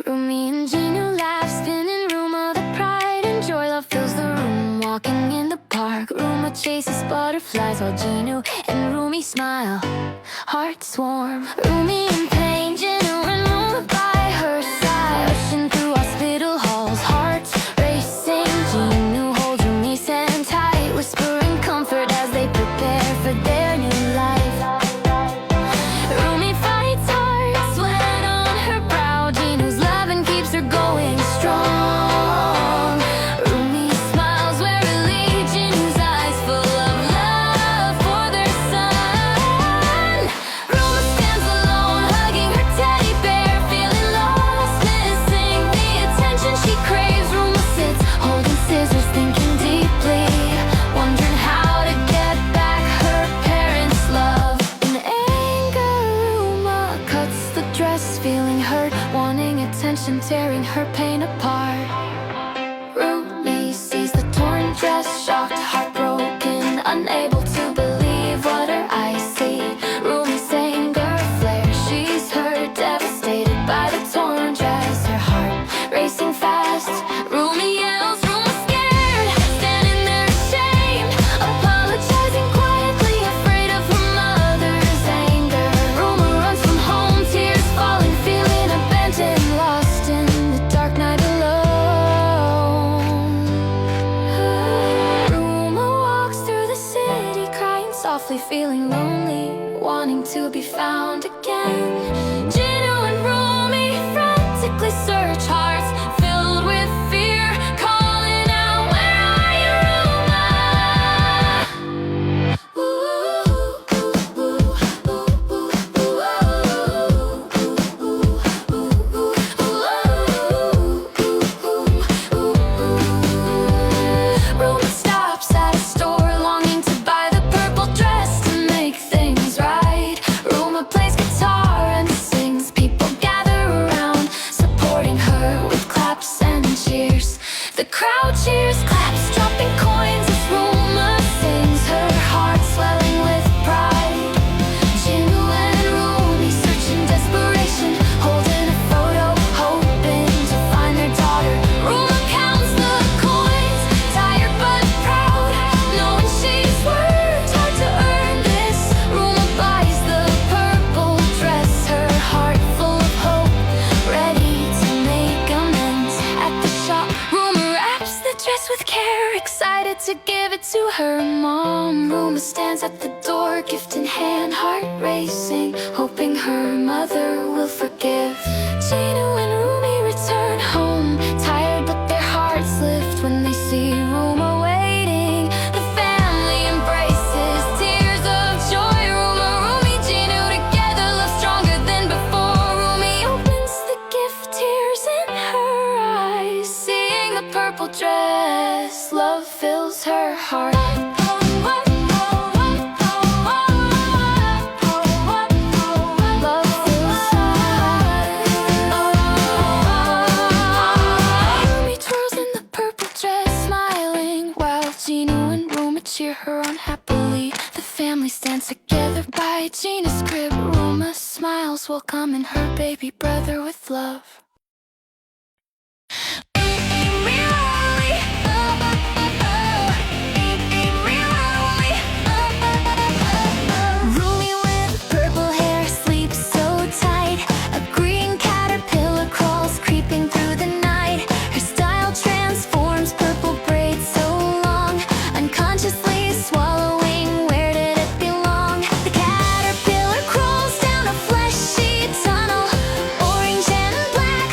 Rumi and Gino laugh, spinning Ruma the pride and joy. Love fills the room, walking in the park. Ruma chases butterflies while Gino and Rumi smile, hearts warm. Rumi in pain, Gino and Ruma by her side, rushing through hospital halls, hearts racing. Gino holds Rumi hand tight, whispering comfort as they prepare for their new life. Rumi fights hard, sweat on her brow. Gino's loving keeps her going strong. Rumi smiles wearily, Gino's eyes full of love for their son. Ruma stands alone, hugging her teddy bear, feeling lost, missing the attention she craves. Ruma sits, holding scissors, thinking deeply, wondering how to get back her parents' love. In anger, Ruma cuts the dress, feeling hurt, wanting attention, tearing her pain apart. Rumi sees the torn dress, shocked, heartbroken, unable to believe what her eyes see. Rumi's anger flares, she's hurt, devastated by the torn dress, her heart racing fast. Rumi yells, Ruma scared, standing there ashamed, apologizing quietly, afraid of her mother's anger. Ruma runs from home, tears falling, feeling abandoned, lost in the dark night alone. Ruma walks through the city, crying softly, feeling lonely, wanting to be found again. Gino and Rumi frantically search, hearts filled with fear, calling out, where are you, Ruma? Ruma stops at a store, longing to buy the purple dress to make things right. Ruma plays guitar and sings, people gather around, supporting her with claps and cheers. The crowd cheers, claps, dropping coins as Ruma sings, her heart swelling with pride. Gino and Rumi search in desperation, holding a photo, hoping to find their daughter. Ruma counts the coins, tired but proud, knowing she's worked hard to earn this. Ruma buys the purple dress, her heart full of hope, ready to make amends. At the shop, Ruma wraps the dress with care, excited to give it to her mom. Ruma stands at the door, gift in hand, heart racing, hoping her mother will forgive. Gino and Rumi return home, tired but their hearts lift when they see Ruma waiting. The family embraces, tears of joy. Ruma, Rumi, Gino together, love stronger than before. Rumi opens the gift, tears in her eyes, seeing the purple dress, love fills her heart. Love fills her heart. Rumi twirls in the purple dress, smiling, while Gino and Ruma cheer her on happily. The family stands together by Gina's crib. Ruma smiles, welcoming her baby brother with love. Rumi with purple hair sleeps so tight, a green caterpillar crawls, creeping through the night. Her style transforms, purple braids so long, unconsciously swallowing, where did it belong? The caterpillar crawls down a fleshy tunnel, orange and black,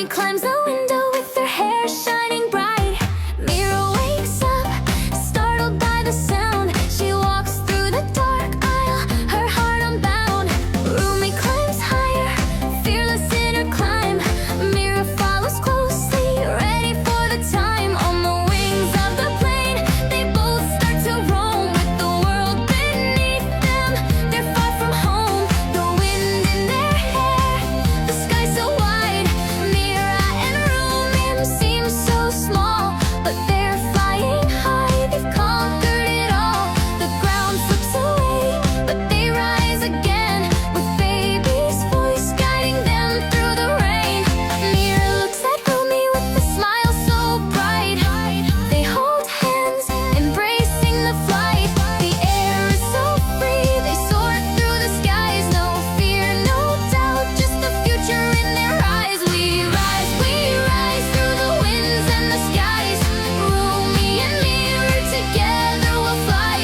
Rumi climbs the window with her hair shining bright. Mira wakes up, startled by the sound. She walks through the dark aisle, her heart unbound. Rumi climbs higher, fearless in her climb. Mira follows closely, ready for the time. On the wings of the plane, they both start to roam. With the world beneath them, they're far from home. The wind in their hair, the sky so wide. Mira and Rumi seem so small, but they're flying high. They've conquered it all. The ground slips away, but they rise again. With baby's voice guiding them through the rain. Mira looks at Rumi with a smile so bright. They hold hands, embracing the flight. The air is so free, they soar through the skies. No fear, no doubt, just the future in their eyes. We rise through the winds and the skies. Rumi and Mira together will fly.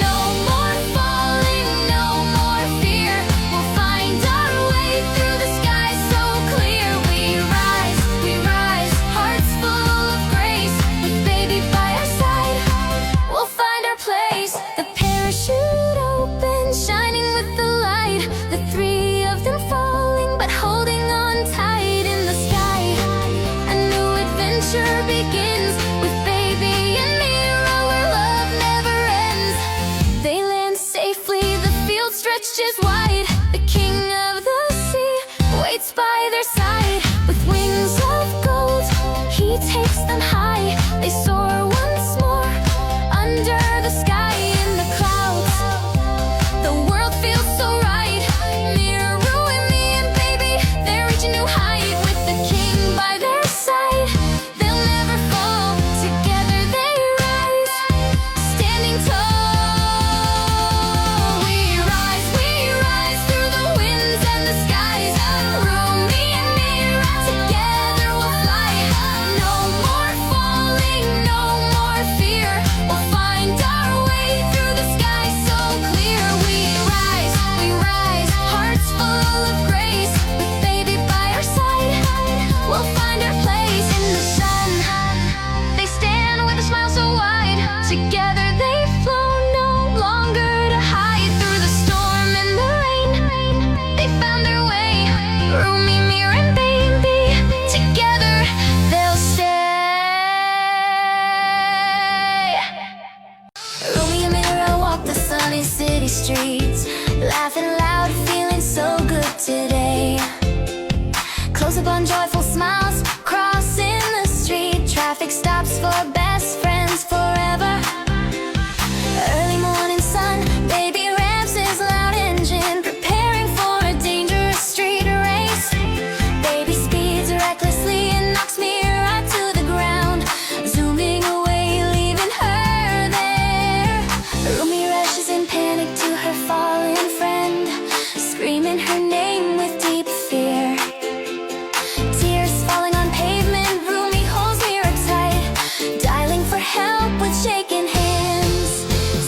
No more falling, no more fear. We'll find our way through the sky so clear. We rise, hearts full of grace. With baby by our side, we'll find our place. The parachute open, shining with the light. The three of them falling, but holding on tight in the sky. A new adventure begins with baby and Mira, where love never ends. They land safely, the field stretches wide. The king of the sea waits by their side. With wings of gold, he takes them high. They soar once more under the sky in the clouds. The world feels so right. Mira, Rumi, and baby, they're reaching new height. With the king by their side, they'll never fall. Together they rise, standing tall. We rise through the winds and the skies. Rumi and Mira together will fly. No more falling, no more fear. We'll find our way through the sky so clear. We rise, hearts full of grace. With baby by our side, we'll find our place in the sun. They stand with a smile so wide. Together they flow, no longer to hide. Through the storm and the rain, they found their way. Rumi, Mira, and baby, together they'll stay. Rumi and Mira walk the sunny city streets, laughing loud, feeling so good today. Close up on joyful smiles, crossing the street. Traffic stops for best friends forever. Early morning sun, baby revs his loud engine, preparing for a dangerous street race. Baby speeds recklessly and knocks Mira to the ground, zooming away, leaving her there. Rumi rushes in panic to her fallen friend, screaming her name with deep fear. Tears falling on pavement, Rumi holds Mira tight, dialing for help with shaking hands.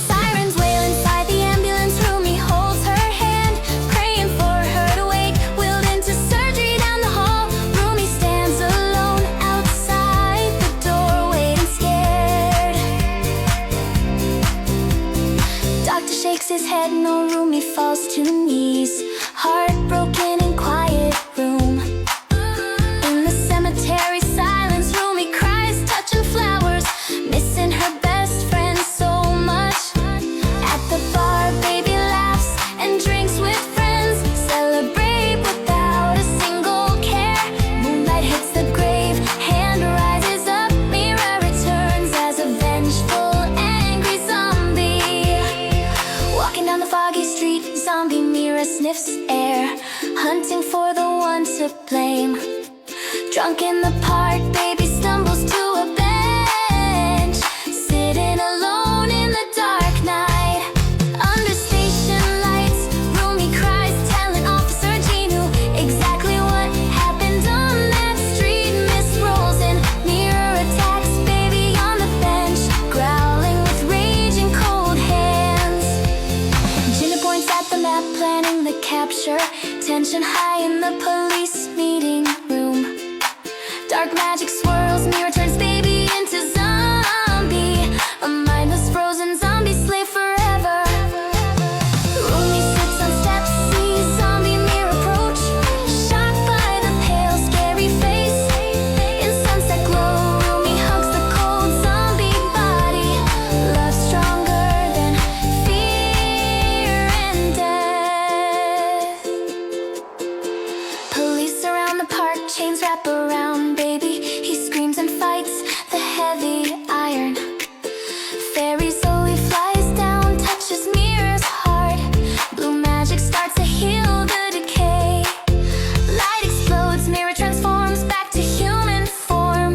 Sirens wail inside the ambulance, Rumi holds her hand, praying for her to wake. Wheeled into surgery down the hall, Rumi stands alone outside the door, waiting scared. Doctor shakes his head, no, Rumi falls to knees, heartbroken in quiet room. In the cemetery silence, Rumi cries, touching flowers, missing her best friend so much. At the bar, baby laughs and drinks with friends, celebrate without a single care. Moonlight hits the grave, hand rises up, Mira returns as a vengeful, angry zombie. Walking down the foggy street, zombie Mira sniffs air, hunting for the one to blame. Drunk in the park, baby stumbles to a bench, sitting alone in the dark night. Under station lights, Rumi cries, telling Officer Ginu exactly what happened on that street. Miss rolls in, Mira attacks baby on the bench, growling with rage and cold hands. Ginu points at the map, planning the capture. Tension high in the police meeting room. Chains wrap around baby, he screams and fights the heavy iron. Fairy Zoe flies down, touches Mira's heart. Blue magic starts to heal the decay. Light explodes, Mira transforms back to human form,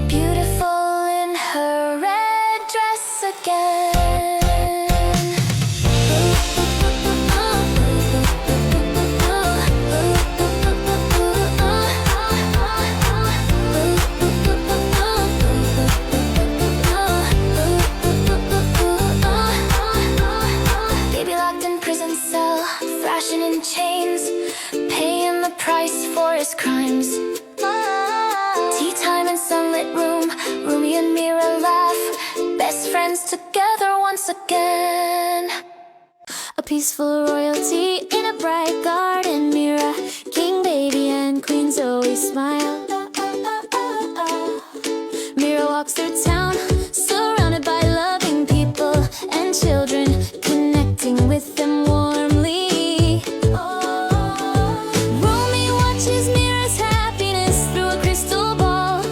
beautiful in her red dress again. Thrashing in chains, paying the price for his crimes. Tea time in sunlit room, Rumi and Mira laugh, best friends together once again. A peaceful royalty in a bright garden, Mira, King Baby and Queen Zoe smile. Mira walks through town, surrounded by loving people and children, connecting with them warmly. Rumi watches Mira's happiness through a crystal ball,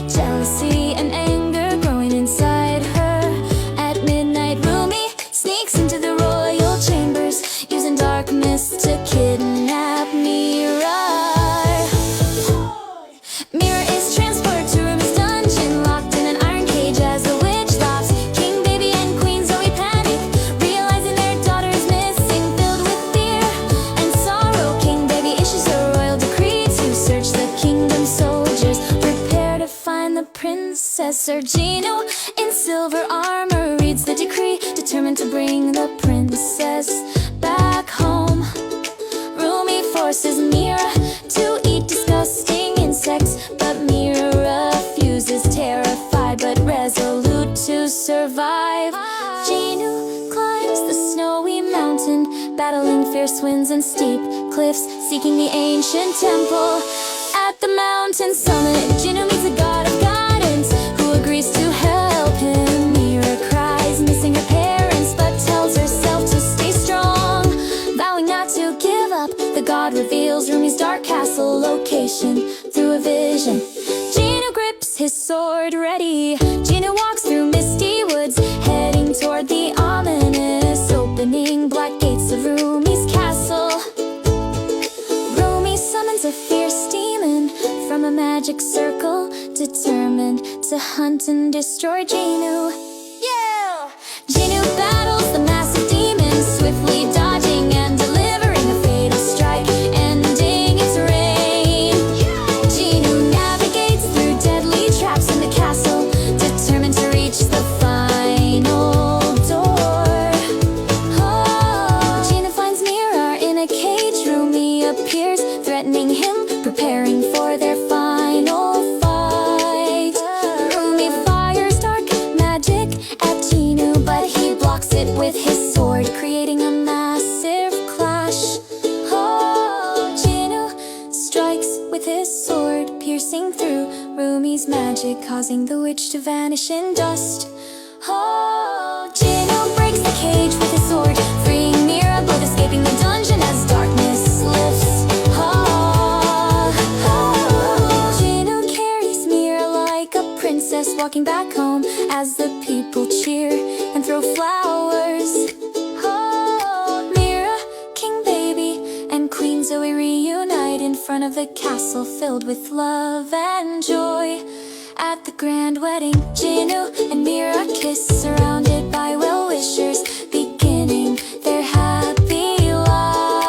jealousy and anger growing inside her. At midnight, Rumi sneaks into the royal chambers, using darkness to kidnap Mira. Mira is transferred to Rumi's dungeon, locked in an iron cage as the witch laughs. King Baby and Queen Zoe panic, realizing their daughter is missing. Filled with fear and sorrow, King Baby issues a royal decree to search the kingdom. Soldiers prepare to find the princess. Sir Gino in silver armor reads the decree, determined to bring the princess back home. Rumi forces Mira to eat disgusting insects, but Mira refuses, terrified but resolute to survive. Gino climbs the snowy mountain, battling fierce winds and steep cliffs, seeking the ancient temple. At the mountain summit, Gino meets a god of guidance who agrees to help him. Mira cries, missing her parents, but tells herself to stay strong. Vowing not to give up, the god reveals Rumi's dark castle location through a vision. Gino grips his sword ready. Gino walks through misty woods, heading toward the ominous opening black gates of Rumi's castle. Rumi summons a fierce demon from a magic circle, determined to hunt and destroy Gino. Yeah! Gino battles the massive demon, swiftly dodging and delivering a fatal strike, ending its reign. Gino navigates through deadly traps in the castle, determined to reach the final door. Oh, Gino finds Mira in a cage. Rumi appears, threatening him, preparing for their final fight. Rumi fires dark magic at Gino, but he blocks it with his sword, creating a massive clash. Oh, Gino strikes with his sword, piercing through Rumi's magic, causing the witch to vanish in dust. Oh, Gino breaks the cage with his sword, freeing Mira, both escaping the dungeon as darkness lifts. Gino carries Mira like a princess, walking back home as the people cheer and throw flowers. Oh, Mira, King Baby, and Queen Zoe reunite in front of the castle filled with love and joy. At the grand wedding, Gino and Mira kiss, surrounded by well-wishers, beginning their happy life.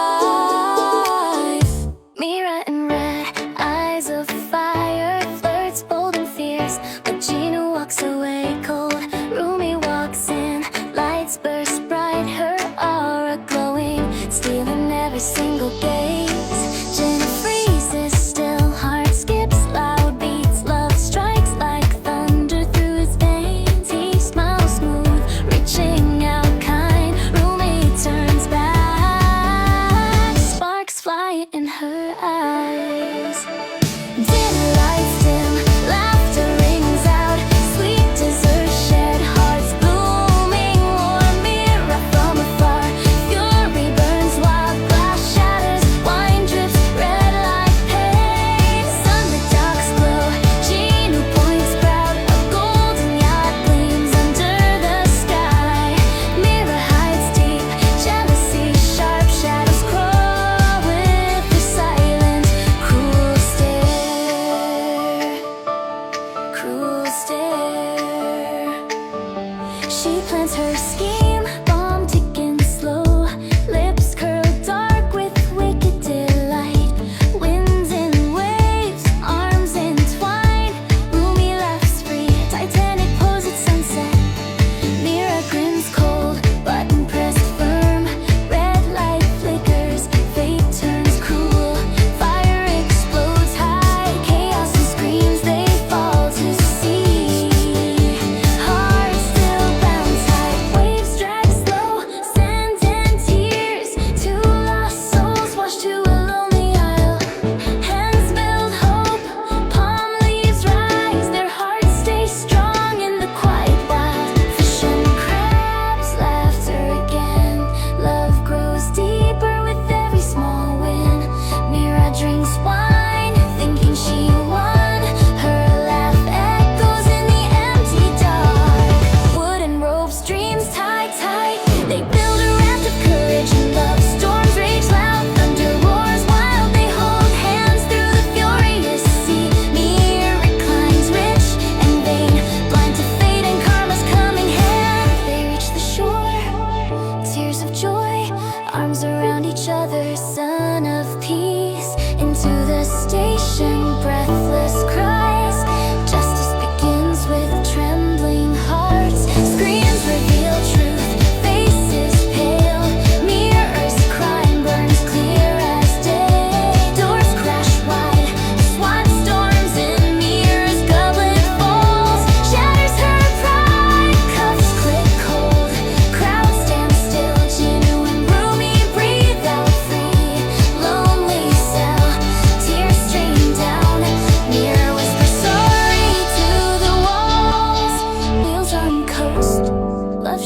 Mira in red, eyes of fire, flirts bold and fierce, but Gino walks away cold. Rumi walks in, lights burst bright, her aura glowing, stealing every single gaze. Gino freezes still, heart skips loud beats, love strikes like thunder through his veins. He smiles smooth,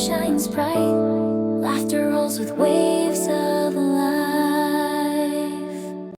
shines bright. Laughter rolls with waves.